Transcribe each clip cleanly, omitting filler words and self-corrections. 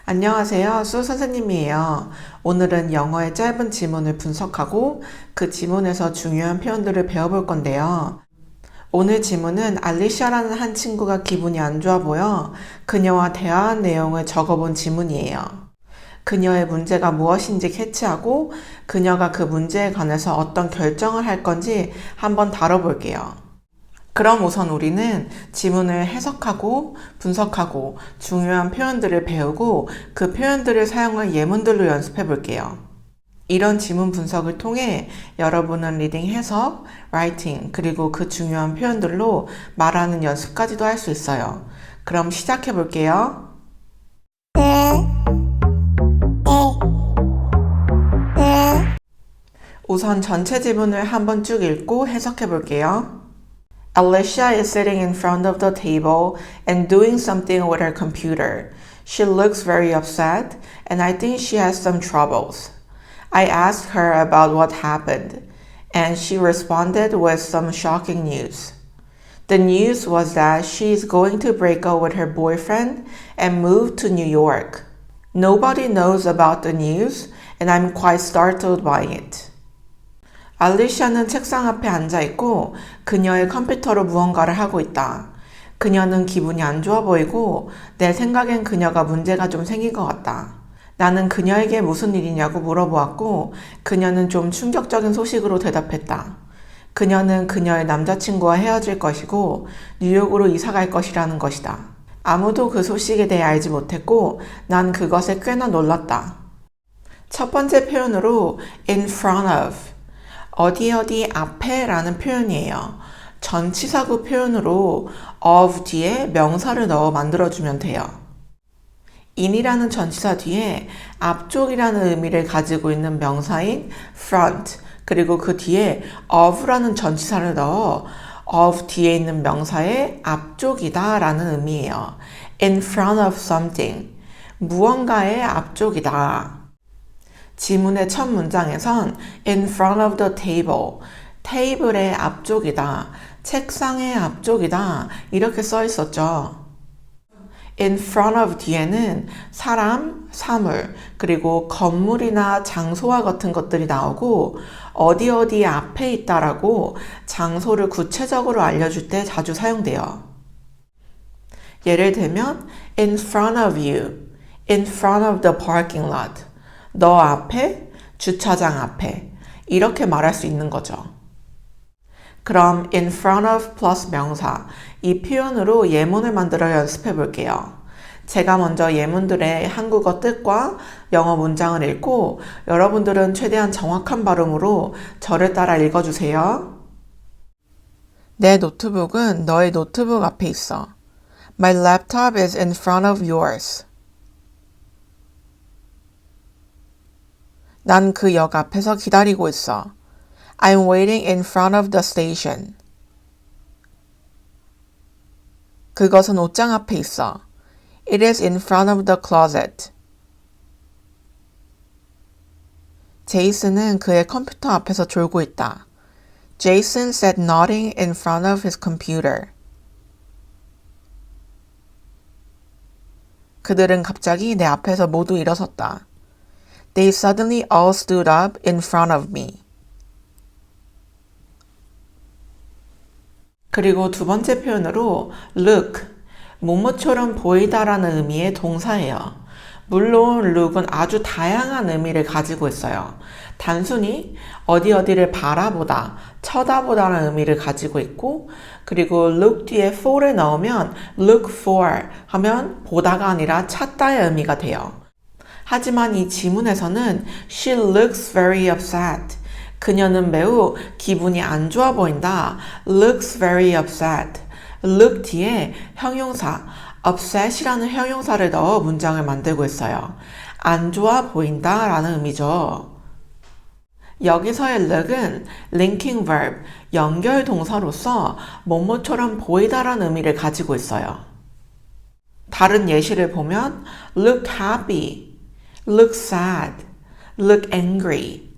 안녕하세요. 수 선생님이에요. 오늘은 영어의 짧은 지문을 분석하고 그 지문에서 중요한 표현들을 배워볼 건데요. 오늘 지문은 알리샤라는 한 친구가 기분이 안 좋아 보여 그녀와 대화한 내용을 적어본 지문이에요. 그녀의 문제가 무엇인지 캐치하고 그녀가 그 문제에 관해서 어떤 결정을 할 건지 한번 다뤄볼게요. 그럼 우선 우리는 지문을 해석하고 분석하고 중요한 표현들을 배우고 그 표현들을 사용한 예문들로 연습해 볼게요. 이런 지문 분석을 통해 여러분은 리딩 해석, 라이팅, 그리고 그 중요한 표현들로 말하는 연습까지도 할 수 있어요. 그럼 시작해 볼게요. 우선 전체 지문을 한번 쭉 읽고 해석해 볼게요. Alicia is sitting in front of the table and doing something with her computer. She looks very upset, and I think she has some troubles. I asked her about what happened, and she responded with some shocking news. The news was that she is going to break up with her boyfriend and move to New York. Nobody knows about the news, and I'm quite startled by it. 알리샤는 책상 앞에 앉아 있고 그녀의 컴퓨터로 무언가를 하고 있다. 그녀는 기분이 안 좋아 보이고 내 생각엔 그녀가 문제가 좀 생긴 것 같다. 나는 그녀에게 무슨 일이냐고 물어보았고 그녀는 좀 충격적인 소식으로 대답했다. 그녀는 그녀의 남자친구와 헤어질 것이고 뉴욕으로 이사 갈 것이라는 것이다. 아무도 그 소식에 대해 알지 못했고 난 그것에 꽤나 놀랐다. 첫 번째 표현으로 in front of 어디 앞에 라는 표현이에요. 전치사구 표현으로 of 뒤에 명사를 넣어 만들어주면 돼요. in이라는 전치사 뒤에 앞쪽이라는 의미를 가지고 있는 명사인 front 그리고 그 뒤에 of라는 전치사를 넣어 of 뒤에 있는 명사의 앞쪽이다 라는 의미예요. in front of something 무언가의 앞쪽이다. 지문의 첫 문장에선 in front of the table, 테이블의 앞쪽이다, 책상의 앞쪽이다 이렇게 써 있었죠. in front of 뒤에는 사람, 사물, 그리고 건물이나 장소와 같은 것들이 나오고 어디 앞에 있다라고 장소를 구체적으로 알려줄 때 자주 사용돼요. 예를 들면 in front of you, in front of the parking lot 너 앞에, 주차장 앞에 이렇게 말할 수 있는 거죠. 그럼 in front of plus 명사 이 표현으로 예문을 만들어 연습해 볼게요. 제가 먼저 예문들의 한국어 뜻과 영어 문장을 읽고 여러분들은 최대한 정확한 발음으로 저를 따라 읽어주세요. 내 노트북은 너의 노트북 앞에 있어. My laptop is in front of yours. 난 그 역 앞에서 기다리고 있어. I'm waiting in front of the station. 그것은 옷장 앞에 있어. It is in front of the closet. 제이슨은 그의 컴퓨터 앞에서 졸고 있다. Jason sat nodding in front of his computer. 그들은 갑자기 내 앞에서 모두 일어섰다. They suddenly all stood up in front of me. 그리고 두 번째 표현으로 look, 뭐뭐처럼 보이다라는 의미의 동사예요. 물론 look은 아주 다양한 의미를 가지고 있어요. 단순히 어디를 바라보다, 쳐다보다라는 의미를 가지고 있고 그리고 look 뒤에 for를 넣으면 look for 하면 보다가 아니라 찾다의 의미가 돼요. 하지만 이 지문에서는 she looks very upset. 그녀는 매우 기분이 안 좋아 보인다. looks very upset. look 뒤에 형용사 upset이라는 형용사를 넣어 문장을 만들고 있어요. 안 좋아 보인다 라는 의미죠. 여기서의 look은 linking verb, 연결 동사로서 뭐뭐처럼 보이다라는 의미를 가지고 있어요. 다른 예시를 보면 look happy, look sad, look angry.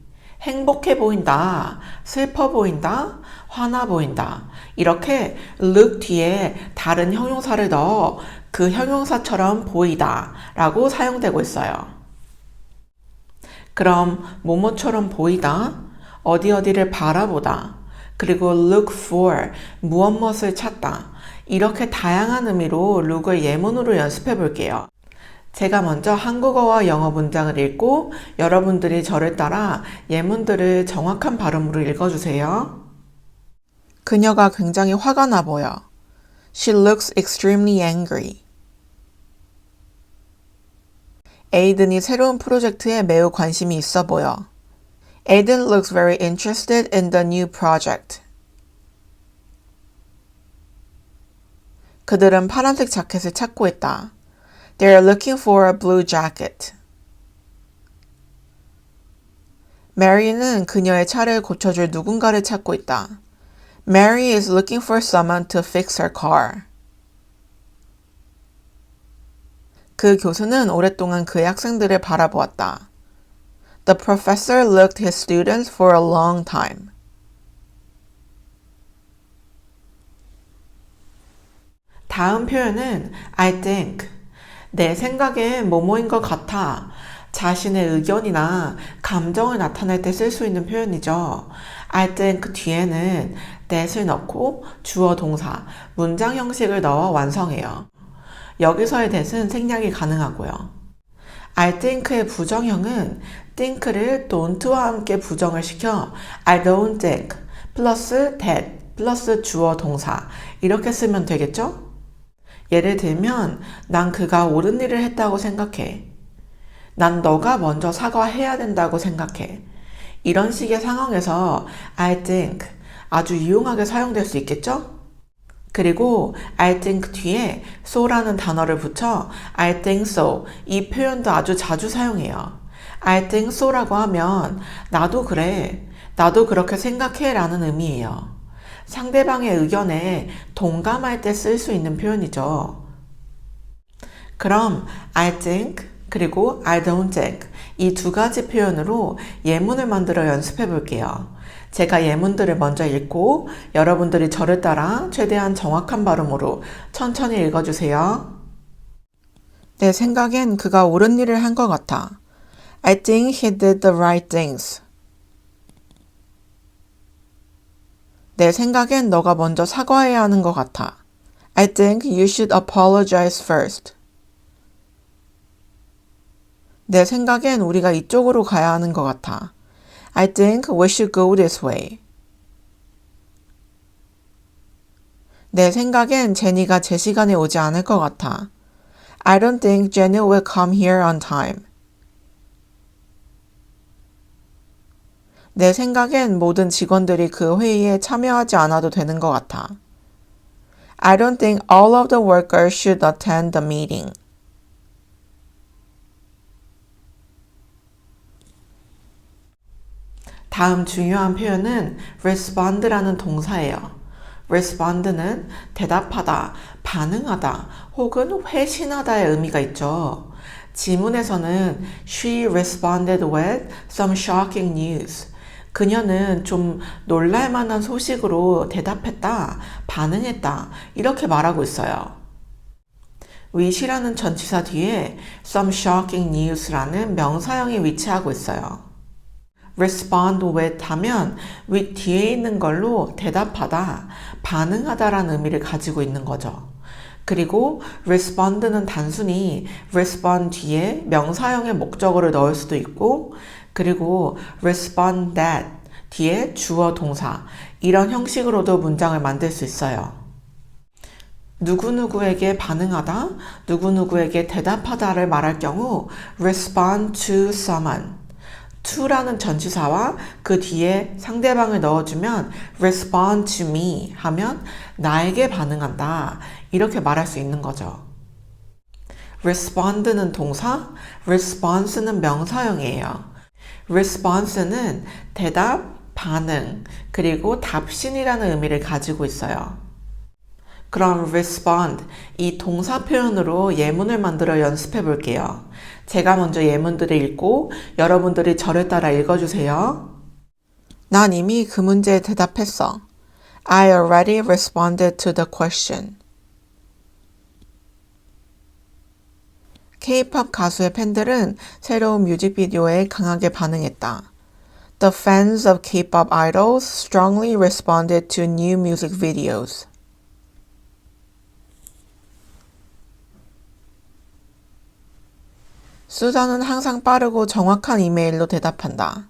행복해 보인다, 슬퍼 보인다, 화나 보인다. 이렇게 look 뒤에 다른 형용사를 넣어 그 형용사처럼 보이다 라고 사용되고 있어요. 그럼 뭐뭐처럼 보이다, 어디 어디를 바라보다, 그리고 look for, 무엇을 찾다, 이렇게 다양한 의미로 look을 예문으로 연습해 볼게요. 제가 먼저 한국어와 영어 문장을 읽고 여러분들이 저를 따라 예문들을 정확한 발음으로 읽어주세요. 그녀가 굉장히 화가 나 보여. She looks extremely angry. 에이든이 새로운 프로젝트에 매우 관심이 있어 보여. Aiden looks very interested in the new project. 그들은 파란색 자켓을 찾고 있다. They are looking for a blue jacket. Mary는 그녀의 차를 고쳐줄 누군가를 찾고 있다. Mary is looking for someone to fix her car. 그 교수는 오랫동안 그의 학생들을 바라보았다. The professor looked his students for a long time. 다음 표현은 I think. 내 생각엔 뭐뭐인 것 같아. 자신의 의견이나 감정을 나타낼 때 쓸 수 있는 표현이죠. I think 뒤에는 that을 넣고 주어 동사, 문장 형식을 넣어 완성해요. 여기서의 that은 생략이 가능하고요. I think의 부정형은 think를 don't와 함께 부정을 시켜 I don't think 플러스 that 플러스 주어 동사 이렇게 쓰면 되겠죠? 예를 들면 난 그가 옳은 일을 했다고 생각해. 난 너가 먼저 사과해야 된다고 생각해. 이런 식의 상황에서 I think 아주 유용하게 사용될 수 있겠죠? 그리고 I think 뒤에 so라는 단어를 붙여 I think so 이 표현도 아주 자주 사용해요. I think so라고 하면 나도 그래, 나도 그렇게 생각해 라는 의미예요. 상대방의 의견에 동감할 때 쓸 수 있는 표현이죠. 그럼 I think 그리고 I don't think 이 두 가지 표현으로 예문을 만들어 연습해 볼게요. 제가 예문들을 먼저 읽고 여러분들이 저를 따라 최대한 정확한 발음으로 천천히 읽어주세요. 내 생각엔 그가 옳은 일을 한 것 같아. I think he did the right things. 내 생각엔 너가 먼저 사과해야 하는 것 같아. I think you should apologize first. 내 생각엔 우리가 이쪽으로 가야 하는 것 같아. I think we should go this way. 내 생각엔 제니가 제 시간에 오지 않을 것 같아. I don't think Jenny will come here on time. 내 생각엔 모든 직원들이 그 회의에 참여하지 않아도 되는 것 같아. I don't think all of the workers should attend the meeting. 다음 중요한 표현은 respond라는 동사예요. respond는 대답하다, 반응하다, 혹은 회신하다의 의미가 있죠. 지문에서는 She responded with some shocking news. 그녀는 좀 놀랄만한 소식으로 대답했다, 반응했다, 이렇게 말하고 있어요. with이라는 전치사 뒤에 some shocking news라는 명사형이 위치하고 있어요. respond with 하면 with 뒤에 있는 걸로 대답하다, 반응하다라는 의미를 가지고 있는 거죠. 그리고 respond는 단순히 respond 뒤에 명사형의 목적어를 넣을 수도 있고, 그리고 respond that 뒤에 주어 동사, 이런 형식으로도 문장을 만들 수 있어요. 누구누구에게 반응하다, 누구누구에게 대답하다를 말할 경우 respond to someone, to라는 전치사와 그 뒤에 상대방을 넣어주면 respond to me 하면 나에게 반응한다, 이렇게 말할 수 있는 거죠. respond는 동사, response는 명사형이에요. response는 대답, 반응, 그리고 답신이라는 의미를 가지고 있어요. 그럼 respond, 이 동사 표현으로 예문을 만들어 연습해 볼게요. 제가 먼저 예문들을 읽고 여러분들이 저를 따라 읽어주세요. 난 이미 그 문제에 대답했어. I already responded to the question. K-pop 가수의 팬들은 새로운 뮤직비디오에 강하게 반응했다. The fans of K-pop idols strongly responded to new music videos. 수잔은 항상 빠르고 정확한 이메일로 대답한다.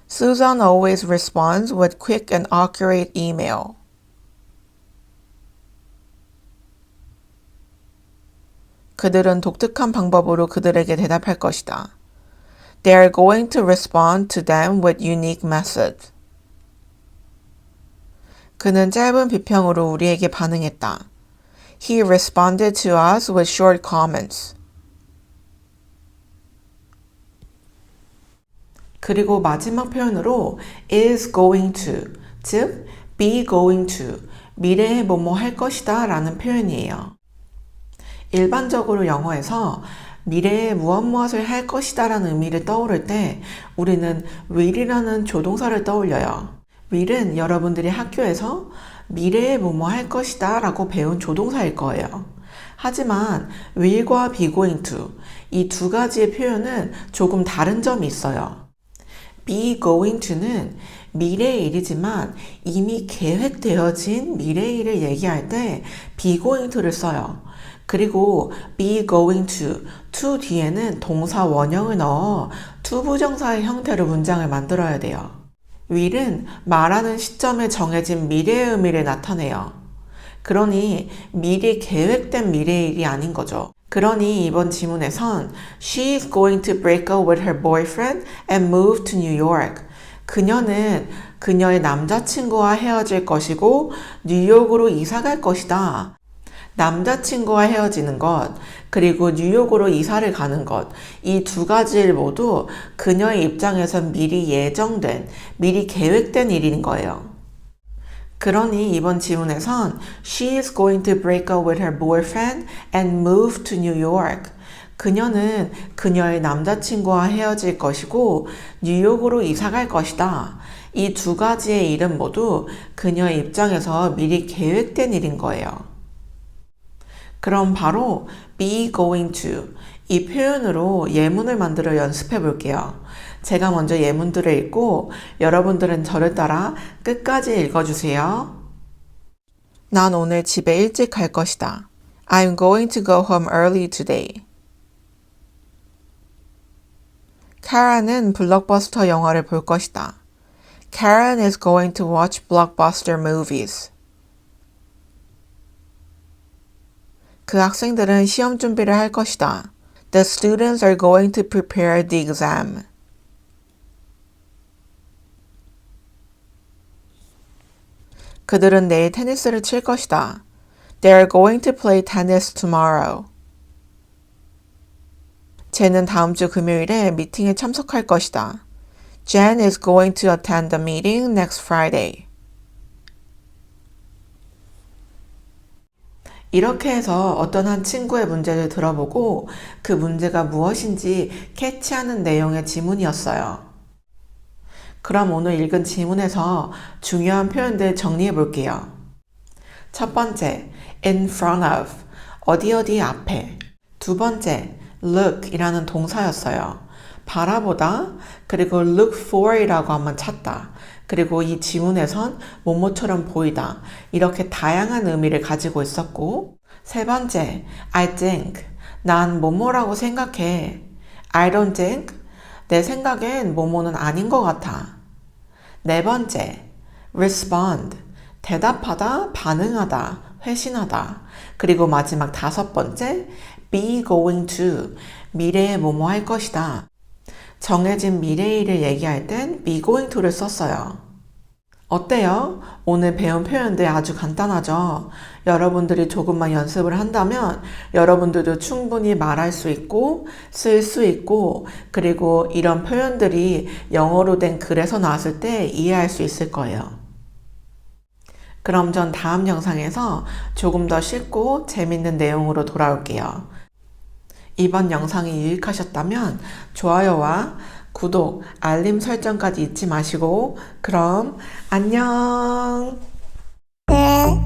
Susan always responds with quick and accurate email. 그들은 독특한 방법으로 그들에게 대답할 것이다. They are going to respond to them with unique methods. 그는 짧은 비평으로 우리에게 반응했다. He responded to us with short comments. 그리고 마지막 표현으로 is going to, 즉 be going to, 미래에 뭐뭐 할 것이다 라는 표현이에요. 일반적으로 영어에서 미래에 무엇무엇을 할 것이다 라는 의미를 떠오를 때 우리는 will이라는 조동사를 떠올려요. will은 여러분들이 학교에서 미래에 뭐뭐 할 것이다 라고 배운 조동사일 거예요. 하지만 will과 be going to, 이 두 가지의 표현은 조금 다른 점이 있어요. be going to는 미래의 일이지만 이미 계획되어진 미래의 일을 얘기할 때 be going to를 써요. 그리고 be going to 뒤에는 동사 원형을 넣어 투부정사의 형태로 문장을 만들어야 돼요. will은 말하는 시점에 정해진 미래의 의미를 나타내요. 그러니 미리 계획된 미래의 일이 아닌 거죠. 그러니 이번 지문에선 She is going to break up with her boyfriend and move to New York. 그녀는 그녀의 남자친구와 헤어질 것이고 뉴욕으로 이사 갈 것이다. 남자친구와 헤어지는 것, 그리고 뉴욕으로 이사를 가는 것, 이 두 가지 일 모두 그녀의 입장에선 미리 예정된, 미리 계획된 일인 거예요. 그러니 이번 지문에선 She is going to break up with her boyfriend and move to New York. 그녀는 그녀의 남자친구와 헤어질 것이고 뉴욕으로 이사 갈 것이다. 이 두 가지의 일은 모두 그녀의 입장에서 미리 계획된 일인 거예요. 그럼 바로 be going to 이 표현으로 예문을 만들어 연습해 볼게요. 제가 먼저 예문들을 읽고 여러분들은 저를 따라 끝까지 읽어주세요. 난 오늘 집에 일찍 갈 것이다. I'm going to go home early today. 카라는 블록버스터 영화를 볼 것이다. Karen is going to watch blockbuster movies. 그 학생들은 시험 준비를 할 것이다. The students are going to prepare the exam. 그들은 내일 테니스를 칠 것이다. They are going to play tennis tomorrow. 쟤는 다음 주 금요일에 미팅에 참석할 것이다. Jen is going to attend the meeting next Friday. 이렇게 해서 어떤 한 친구의 문제를 들어보고 그 문제가 무엇인지 캐치하는 내용의 지문이었어요. 그럼 오늘 읽은 지문에서 중요한 표현들 정리해 볼게요. 첫 번째, in front of, 어디 어디 앞에. 두 번째, look 이라는 동사였어요. 바라보다, 그리고 look for 이라고 하면 찾다. 그리고 이 지문에선 뭐뭐처럼 보이다. 이렇게 다양한 의미를 가지고 있었고, 세 번째, I think, 난 뭐뭐라고 생각해. I don't think, 내 생각엔 뭐뭐는 아닌 것 같아. 네 번째, respond, 대답하다, 반응하다, 회신하다. 그리고 마지막 다섯 번째, be going to, 미래에 뭐뭐 할 것이다. 정해진 미래의 일을 얘기할 땐 be going to를 썼어요. 어때요? 오늘 배운 표현들 아주 간단하죠? 여러분들이 조금만 연습을 한다면 여러분들도 충분히 말할 수 있고 쓸 수 있고 그리고 이런 표현들이 영어로 된 글에서 나왔을 때 이해할 수 있을 거예요. 그럼 전 다음 영상에서 조금 더 쉽고 재밌는 내용으로 돌아올게요. 이번 영상이 유익하셨다면 좋아요와 구독, 알림 설정까지 잊지 마시고 그럼 안녕! 네.